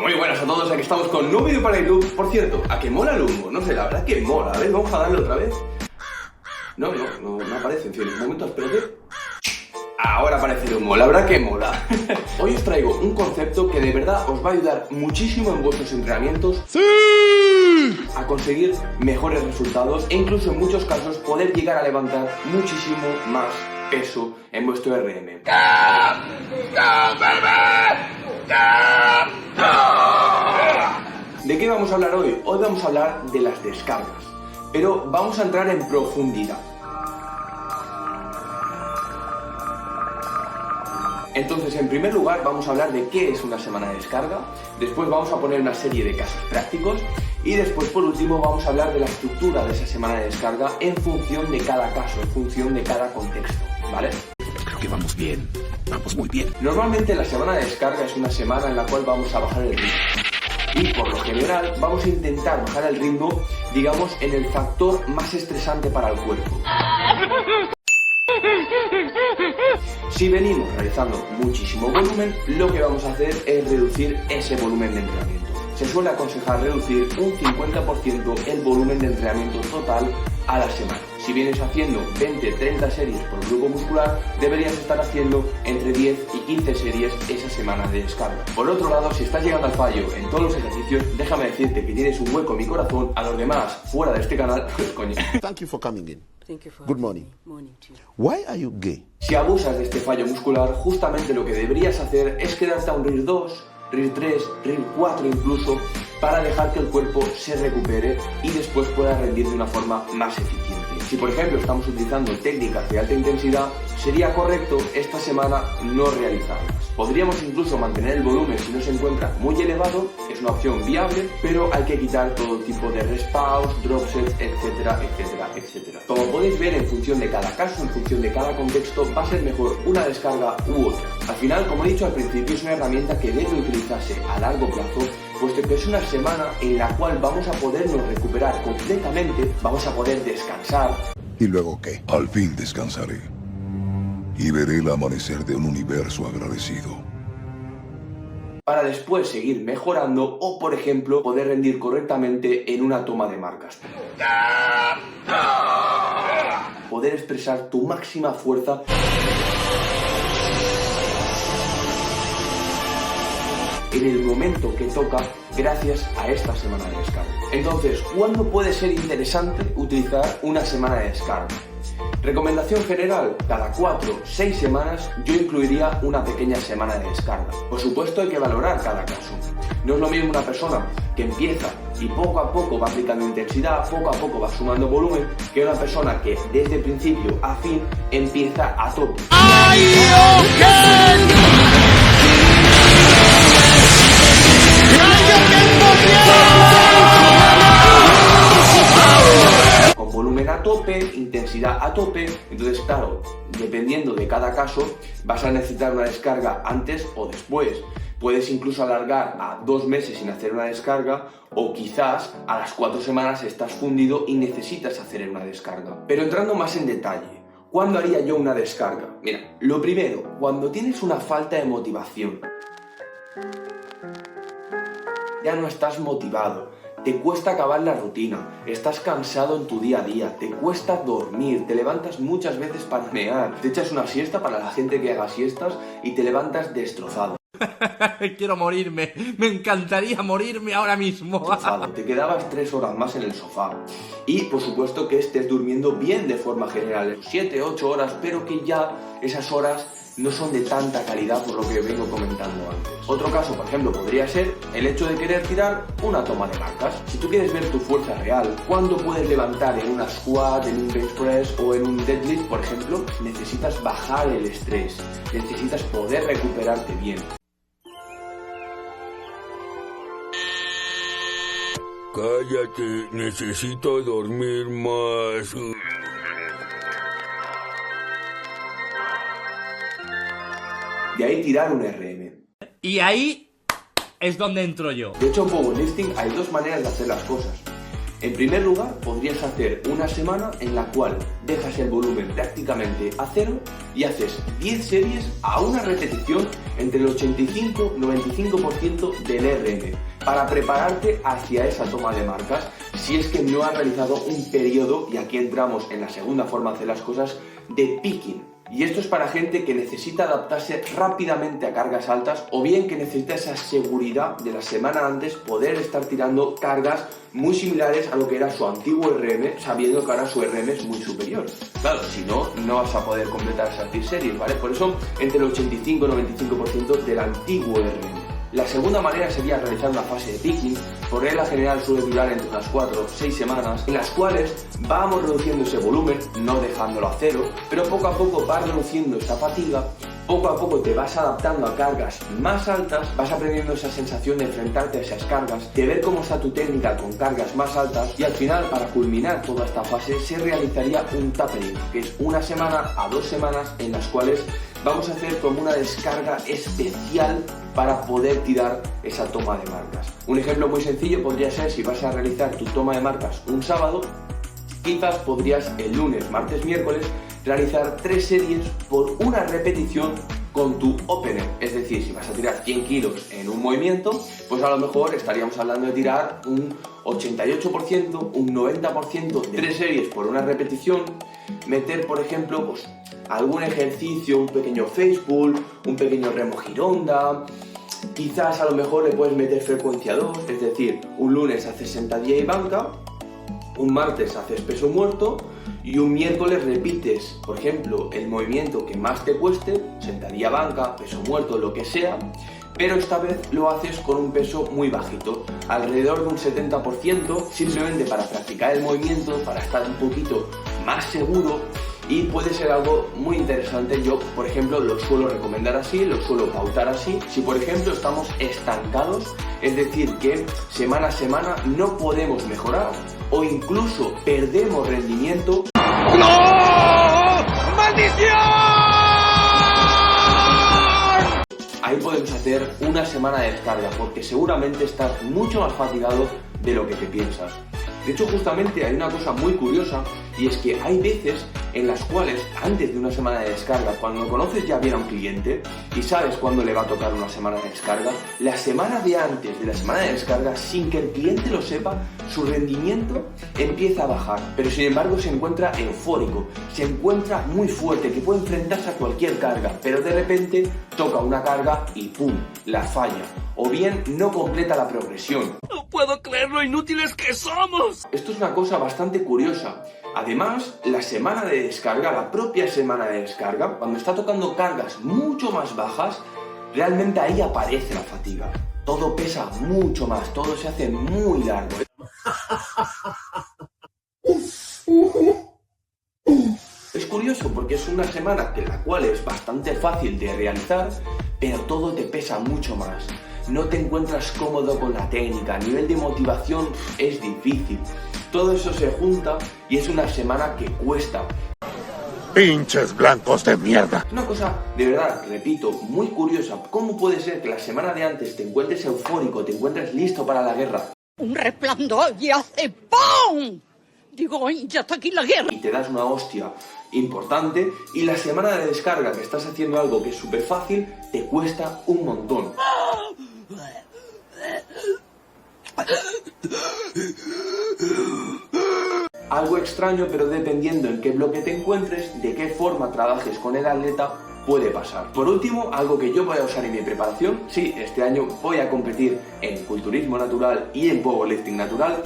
Muy buenas a todos, aquí estamos con un nuevo vídeo para YouTube. Por cierto, ¿a que mola el humo? No sé, la verdad que mola. A ver, vamos a darle otra vez. No aparece, en fin, un momento, espérate. Ahora aparece el humo, la verdad que mola. Hoy os traigo un concepto que de verdad os va a ayudar muchísimo en vuestros entrenamientos. ¡Sí! A conseguir mejores resultados e incluso en muchos casos poder llegar a levantar muchísimo más peso en vuestro RM. ¿De qué vamos a hablar hoy? Hoy vamos a hablar de las descargas, pero vamos a entrar en profundidad. Entonces, en primer lugar, vamos a hablar de qué es una semana de descarga, después vamos a poner una serie de casos prácticos y después, por último, vamos a hablar de la estructura de esa semana de descarga en función de cada caso, en función de cada contexto, ¿vale? Creo que vamos bien, vamos muy bien. Normalmente la semana de descarga es una semana en la cual vamos a bajar el ritmo. Y por lo general vamos a intentar bajar el ritmo, digamos, en el factor más estresante para el cuerpo. Si venimos realizando muchísimo volumen, lo que vamos a hacer es reducir ese volumen de entrenamiento. Se suele aconsejar reducir un 50% el volumen de entrenamiento total a la semana. Si vienes haciendo 20-30 series por grupo muscular, deberías estar haciendo entre 10 y 15 series esa semana de descarga. Por otro lado, si estás llegando al fallo en todos los ejercicios, déjame decirte que tienes un hueco en mi corazón. A los demás, fuera de este canal, pues coño. Thank you for coming in. Thank you for Good morning. Morning to you. Why are you gay? Si abusas de este fallo muscular, justamente lo que deberías hacer es quedarte a un RIR 2, RIR 3, RIR 4 incluso, para dejar que el cuerpo se recupere y después pueda rendir de una forma más eficiente. Si por ejemplo estamos utilizando técnicas de alta intensidad, sería correcto esta semana no realizarlas. Podríamos incluso mantener el volumen si no se encuentra muy elevado, es una opción viable, pero hay que quitar todo tipo de rest pause, drop sets, etcétera, etcétera, etcétera. Como podéis ver, en función de cada caso, en función de cada contexto, va a ser mejor una descarga u otra. Al final, como he dicho al principio, es una herramienta que debe utilizarse a largo plazo, puesto que es una semana en la cual vamos a podernos recuperar completamente, vamos a poder descansar. ¿Y luego qué? Al fin descansaré y veré el amanecer de un universo agradecido. Para después seguir mejorando o, por ejemplo, poder rendir correctamente en una toma de marcas. Poder expresar tu máxima fuerza en el momento que toca gracias a esta semana de descarga. Entonces, ¿cuándo puede ser interesante utilizar una semana de descarga? Recomendación general, cada 4-6 semanas yo incluiría una pequeña semana de descarga. Por supuesto hay que valorar cada caso. No es lo mismo una persona que empieza y poco a poco va aplicando intensidad, poco a poco va sumando volumen, que una persona que desde principio a fin empieza a tope. Con volumen a tope, intensidad a tope, entonces claro, dependiendo de cada caso, vas a necesitar una descarga antes o después. Puedes incluso alargar a 2 meses sin hacer una descarga o quizás a las 4 semanas estás fundido y necesitas hacer una descarga. Pero entrando más en detalle, ¿cuándo haría yo una descarga? Mira, lo primero, cuando tienes una falta de motivación. Ya no estás motivado, te cuesta acabar la rutina, estás cansado en tu día a día, te cuesta dormir, te levantas muchas veces para mear, te echas una siesta para la gente que haga siestas y te levantas destrozado. Quiero morirme, me encantaría morirme ahora mismo. Te quedabas 3 horas más en el sofá y por supuesto que estés durmiendo bien de forma general, 7-8 horas, pero que ya esas horas no son de tanta calidad por lo que vengo comentando antes. Otro caso, por ejemplo, podría ser el hecho de querer tirar una toma de marcas. Si tú quieres ver tu fuerza real, ¿cuánto puedes levantar en una squat, en un bench press o en un deadlift, por ejemplo? Necesitas bajar el estrés, necesitas poder recuperarte bien. Cállate, necesito dormir más. De ahí tirar un RM. Y ahí es donde entro yo. De hecho, en powerlifting hay 2 maneras de hacer las cosas. En primer lugar, podrías hacer una semana en la cual dejas el volumen prácticamente a cero y haces 10 series a una repetición entre el 85-95% del RM para prepararte hacia esa toma de marcas si es que no has realizado un periodo, y aquí entramos en la segunda forma de hacer las cosas, de picking. Y esto es para gente que necesita adaptarse rápidamente a cargas altas o bien que necesita esa seguridad de la semana antes poder estar tirando cargas muy similares a lo que era su antiguo RM, sabiendo que ahora su RM es muy superior. Claro, si no, no vas a poder completar esas 10 series, ¿vale? Por eso, entre el 85-95% del antiguo RM. La segunda manera sería realizar una fase de picking. Por regla general suele durar entre unas 4 o 6 semanas, en las cuales vamos reduciendo ese volumen, no dejándolo a cero, pero poco a poco vas reduciendo esa fatiga, poco a poco te vas adaptando a cargas más altas, vas aprendiendo esa sensación de enfrentarte a esas cargas, de ver cómo está tu técnica con cargas más altas, y al final, para culminar toda esta fase, se realizaría un tapering, que es 1 semana a 2 semanas en las cuales vamos a hacer como una descarga especial para poder tirar esa toma de marcas. Un ejemplo muy sencillo podría ser, si vas a realizar tu toma de marcas un sábado, quizás podrías el lunes, martes, miércoles realizar 3 series por una repetición con tu opener. Es decir, si vas a tirar 100 kilos en un movimiento, pues a lo mejor estaríamos hablando de tirar un 88%, un 90% de 3 series por una repetición, meter, por ejemplo, pues algún ejercicio, un pequeño face pull, un pequeño remo gironda. Quizás a lo mejor le puedes meter frecuencia 2, es decir, un lunes haces sentadilla y banca, un martes haces peso muerto y un miércoles repites, por ejemplo, el movimiento que más te cueste, sentadilla banca, peso muerto, lo que sea, pero esta vez lo haces con un peso muy bajito, alrededor de un 70%, simplemente para practicar el movimiento, para estar un poquito más seguro. Y puede ser algo muy interesante. Yo, por ejemplo, lo suelo recomendar así, lo suelo pautar así. Si, por ejemplo, estamos estancados, es decir, que semana a semana no podemos mejorar o incluso perdemos rendimiento. ¡No! ¡Maldición! Ahí podemos hacer una semana de descarga, porque seguramente estás mucho más fatigado de lo que te piensas. De hecho, justamente hay una cosa muy curiosa, y es que hay veces en las cuales, antes de una semana de descarga, cuando conoces ya bien a un cliente y sabes cuándo le va a tocar una semana de descarga, la semana de antes de la semana de descarga, sin que el cliente lo sepa, su rendimiento empieza a bajar, pero sin embargo se encuentra eufórico, se encuentra muy fuerte, que puede enfrentarse a cualquier carga, pero de repente toca una carga y ¡pum!, la falla, o bien no completa la progresión. No puedo creer lo inútiles que somos. Esto es una cosa bastante curiosa. Además, la semana de descarga, la propia semana de descarga, cuando está tocando cargas mucho más bajas, realmente ahí aparece la fatiga. Todo pesa mucho más, todo se hace muy largo. Es curioso porque es una semana en la cual es bastante fácil de realizar, pero todo te pesa mucho más. No te encuentras cómodo con la técnica, a nivel de motivación es difícil. Todo eso se junta y es una semana que cuesta. ¡Pinches blancos de mierda! Una cosa, de verdad, repito, muy curiosa. ¿Cómo puede ser que la semana de antes te encuentres eufórico, te encuentres listo para la guerra? Un resplandor y hace ¡pum! Digo, ya está aquí la guerra. Y te das una hostia importante, y la semana de descarga que estás haciendo algo que es súper fácil, te cuesta un montón. Algo extraño, pero dependiendo en qué bloque te encuentres, de qué forma trabajes con el atleta, puede pasar. Por último, algo que yo voy a usar en mi preparación, sí, este año voy a competir en culturismo natural y en powerlifting natural.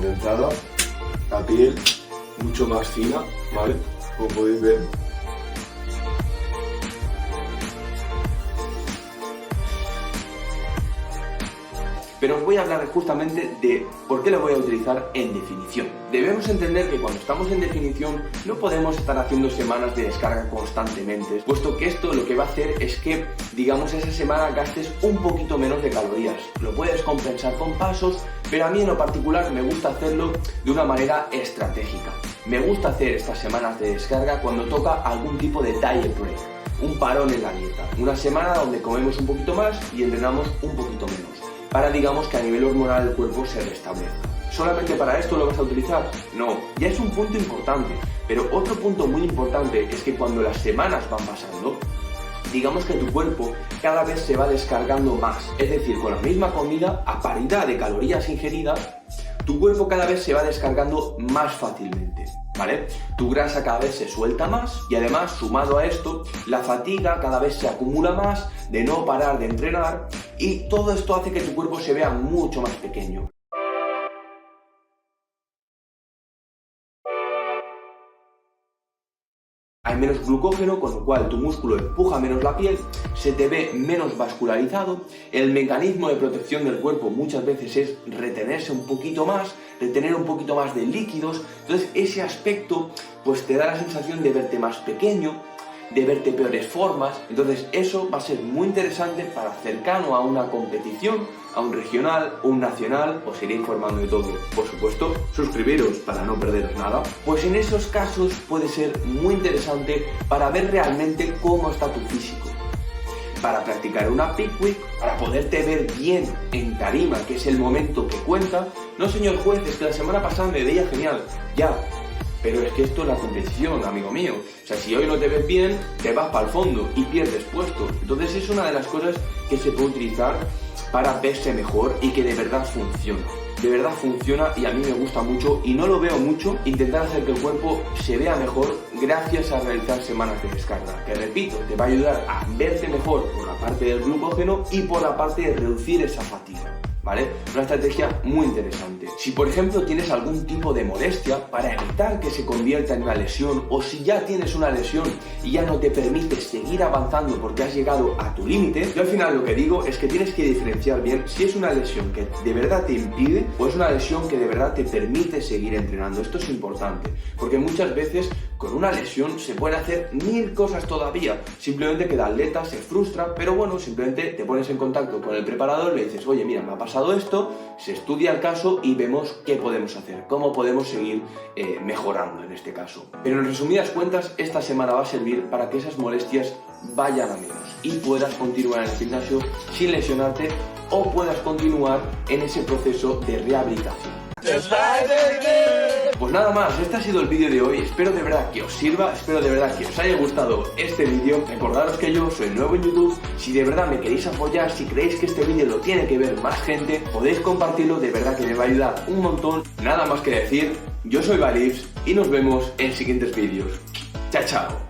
De entrada, la piel mucho más fina, ¿vale? Como podéis ver. Pero os voy a hablar justamente de por qué lo voy a utilizar en definición. Debemos entender que cuando estamos en definición no podemos estar haciendo semanas de descarga constantemente, puesto que esto lo que va a hacer es que, digamos, esa semana gastes un poquito menos de calorías. Lo puedes compensar con pasos, pero a mí en lo particular me gusta hacerlo de una manera estratégica. Me gusta hacer estas semanas de descarga cuando toca algún tipo de diet break. un parón en la dieta, una semana donde comemos un poquito más y entrenamos un poquito menos, para digamos que a nivel hormonal el cuerpo se restablezca. ¿Solamente para esto lo vas a utilizar? No, ya es un punto importante, pero otro punto muy importante es que cuando las semanas van pasando, digamos que tu cuerpo cada vez se va descargando más, es decir, con la misma comida, a paridad de calorías ingeridas, tu cuerpo cada vez se va descargando más fácilmente, ¿vale? Tu grasa cada vez se suelta más y además, sumado a esto, la fatiga cada vez se acumula más de no parar de entrenar y todo esto hace que tu cuerpo se vea mucho más pequeño. Hay menos glucógeno, con lo cual tu músculo empuja menos la piel, se te ve menos vascularizado, el mecanismo de protección del cuerpo muchas veces es retenerse un poquito más, retener un poquito más de líquidos, entonces ese aspecto pues te da la sensación de verte más pequeño, de verte peores formas, entonces eso va a ser muy interesante para cercano a una competición, a un regional, un nacional, os iré informando de todo. Por supuesto, suscribiros para no perderos nada. Pues en esos casos puede ser muy interesante para ver realmente cómo está tu físico. Para practicar una peak week, para poderte ver bien en tarima, que es el momento que cuenta. No, señor juez, es que la semana pasada me veía genial. Ya, pero es que esto es la competición, amigo mío. O sea, si hoy no te ves bien, te vas para el fondo y pierdes puestos. Entonces es una de las cosas que se puede utilizar para verse mejor y que de verdad funciona. De verdad funciona y a mí me gusta mucho y no lo veo mucho intentar hacer que el cuerpo se vea mejor gracias a realizar semanas de descarga. Que repito, te va a ayudar a verte mejor por la parte del glucógeno y por la parte de reducir esa fatiga. ¿Vale? Una estrategia muy interesante. Si por ejemplo tienes algún tipo de molestia, para evitar que se convierta en una lesión, o si ya tienes una lesión y ya no te permite seguir avanzando porque has llegado a tu límite, yo al final lo que digo es que tienes que diferenciar bien si es una lesión que de verdad te impide o es una lesión que de verdad te permite seguir entrenando. Esto es importante, porque muchas veces con una lesión se pueden hacer 1000 cosas todavía, simplemente que el atleta se frustra, pero bueno, simplemente te pones en contacto con el preparador y le dices, oye, mira, me ha pasado esto, se estudia el caso y vemos qué podemos hacer, cómo podemos seguir mejorando en este caso. Pero en resumidas cuentas, esta semana va a servir para que esas molestias vayan a menos y puedas continuar en el gimnasio sin lesionarte o puedas continuar en ese proceso de rehabilitación. Pues nada más, este ha sido el vídeo de hoy, espero de verdad que os sirva, espero de verdad que os haya gustado este vídeo. Recordaros que yo soy nuevo en YouTube, si de verdad me queréis apoyar, si creéis que este vídeo lo tiene que ver más gente, podéis compartirlo, de verdad que me va a ayudar un montón. Nada más que decir, yo soy Valivs y nos vemos en siguientes vídeos. Chao, chao.